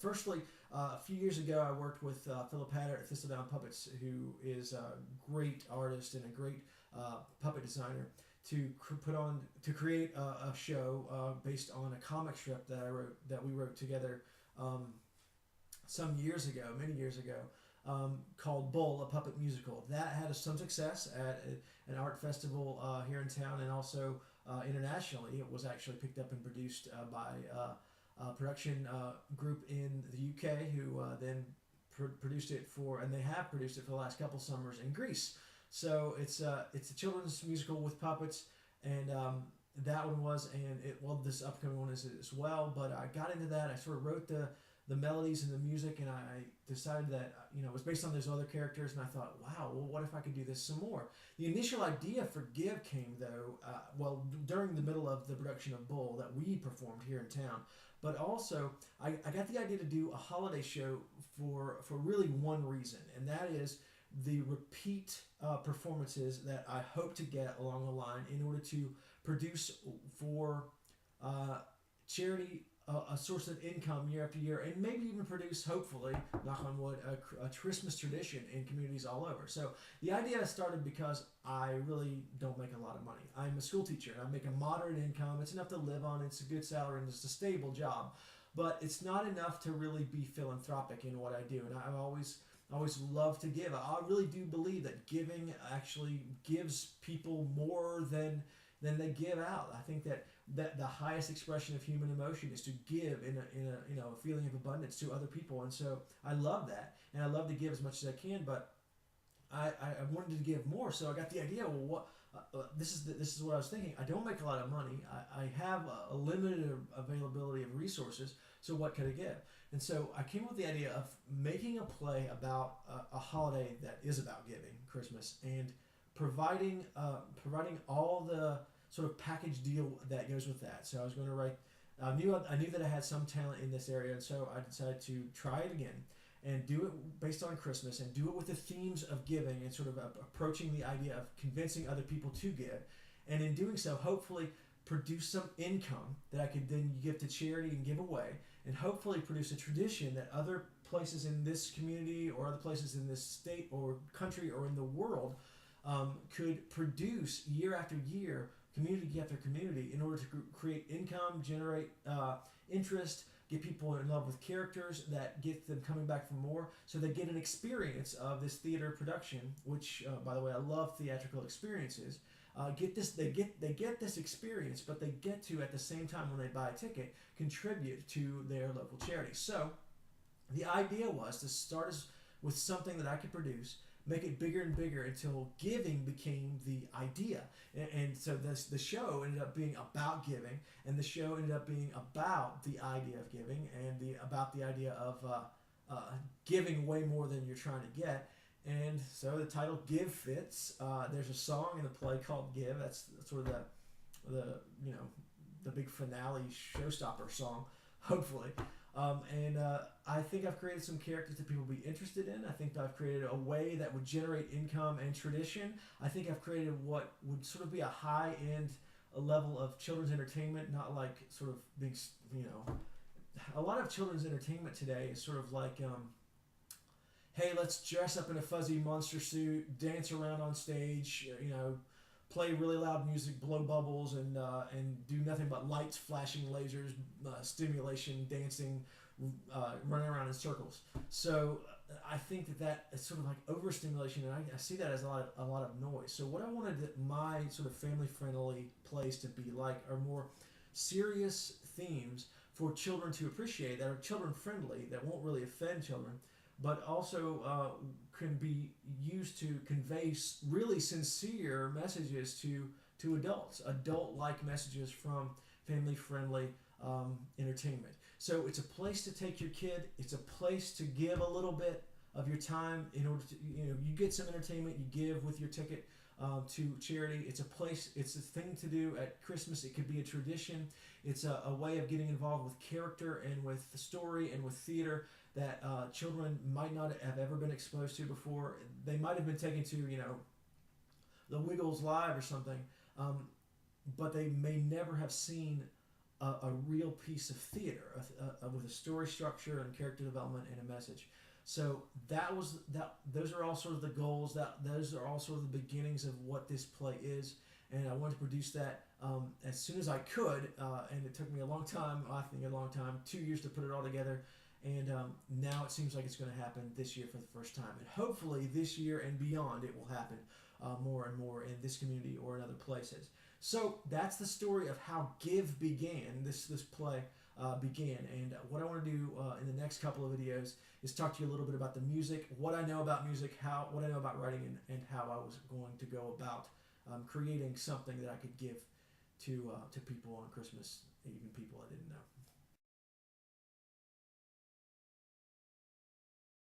firstly, a few years ago, I worked with Philip Hatter at Thistledown Puppets, who is a great artist and a great puppet designer, to create a show based on a comic strip that we wrote together some years ago, many years ago, called Bull, a puppet musical. That had some success at an art festival here in town, and also internationally. It was actually picked up and produced by a production group in the UK, who then produced it and they have produced it for the last couple summers in Greece. So it's a children's musical with puppets, and that one was, and this upcoming one is as well. But I got into that. I sort of wrote the melodies and the music, and I decided that it was based on those other characters, and I thought, wow, well, what if I could do this some more? The initial idea for Give came, though, during the middle of the production of Bull that we performed here in town, but also I got the idea to do a holiday show for really one reason, and that is the repeat performances that I hope to get along the line in order to produce for charity a source of income year after year, and maybe even produce, hopefully, knock on wood, a Christmas tradition in communities all over. So the idea started because I really don't make a lot of money. I'm a school teacher, and I make a moderate income. It's enough to live on. It's a good salary, and it's a stable job. But it's not enough to really be philanthropic in what I do. And I've always love to give. I really do believe that giving actually gives people more than they give out. I think that the highest expression of human emotion is to give in a feeling of abundance to other people, and so I love that, and I love to give as much as I can. But I wanted to give more, so I got the idea. Well, this is what I was thinking. I don't make a lot of money. I have a limited availability of resources. So what could I give? And so I came up with the idea of making a play about a holiday that is about giving, Christmas, and providing all the sort of package deal that goes with that. So I was going to write. I knew that I had some talent in this area, and so I decided to try it again and do it based on Christmas, and do it with the themes of giving and sort of approaching the idea of convincing other people to give, and in doing so, hopefully produce some income that I could then give to charity and give away, and hopefully produce a tradition that other places in this community or other places in this state or country or in the world could produce year after year, community after community, in order to create income, generate interest, get people in love with characters that get them coming back for more, so they get an experience of this theater production, which, by the way, I love theatrical experiences. They get this experience, but they get to, at the same time when they buy a ticket, contribute to their local charity. So the idea was to start with something that I could produce, make it bigger and bigger until giving became the idea. And so the show ended up being about giving, and the show ended up being about the idea of giving, and about the idea of giving way more than you're trying to get. And so the title Give fits. There's a song in the play called Give. That's sort of the big finale showstopper song, hopefully. And I think I've created some characters that people will be interested in. I think that I've created a way that would generate income and tradition. I think I've created what would sort of be a high-end level of children's entertainment, not like sort of being, a lot of children's entertainment today is sort of like, hey, let's dress up in a fuzzy monster suit, dance around on stage, play really loud music, blow bubbles, and do nothing but lights, flashing lasers, stimulation, dancing, running around in circles. So I think that is sort of like overstimulation, and I see that as a lot of noise. So what I wanted my sort of family-friendly plays to be like are more serious themes for children to appreciate, that are children-friendly, that won't really offend children, but also can be used to convey really sincere messages to adults, adult-like messages from family-friendly entertainment. So it's a place to take your kid. It's a place to give a little bit of your time in order to, you get some entertainment, you give with your ticket to charity. It's a place, it's a thing to do at Christmas. It could be a tradition. It's a way of getting involved with character and with the story and with theater that children might not have ever been exposed to before. They might have been taken to, the Wiggles Live or something, but they may never have seen a real piece of theater with a story structure and character development and a message. So those are all sort of the goals. Those are all sort of the beginnings of what this play is, and I wanted to produce that as soon as I could. And it took me a long time. I think a long time, 2 years to put it all together. And now it seems like it's going to happen this year for the first time. And hopefully this year and beyond it will happen more and more in this community or in other places. So that's the story of how Give began, this play began. And what I want to do in the next couple of videos is talk to you a little bit about the music, what I know about music, what I know about writing, and how I was going to go about creating something that I could give to people on Christmas, even people I didn't know.